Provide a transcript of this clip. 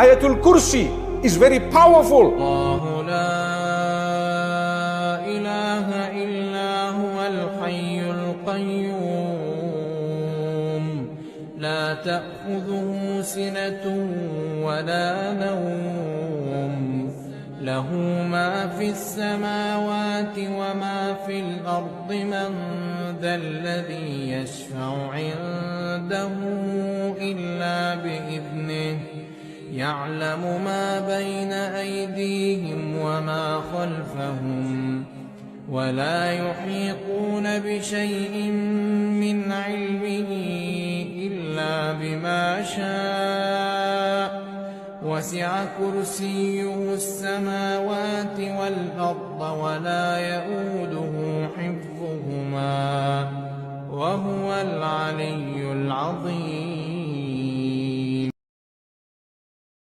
Ayatul Kursi is very powerful. الله لا إله إلا هو الحي القيوم لا تأخذه سنة ولا نوم له ما في السماوات وما في الأرض من ذا الذي يشفع عنده إلا بإذنه يعلم ما بين أيديهم وما خلفهم ولا يحيطون بشيء من علمه إلا بما شاء وسع كرسيه السماوات والأرض ولا يئوده حفظهما وهو العلي العظيم.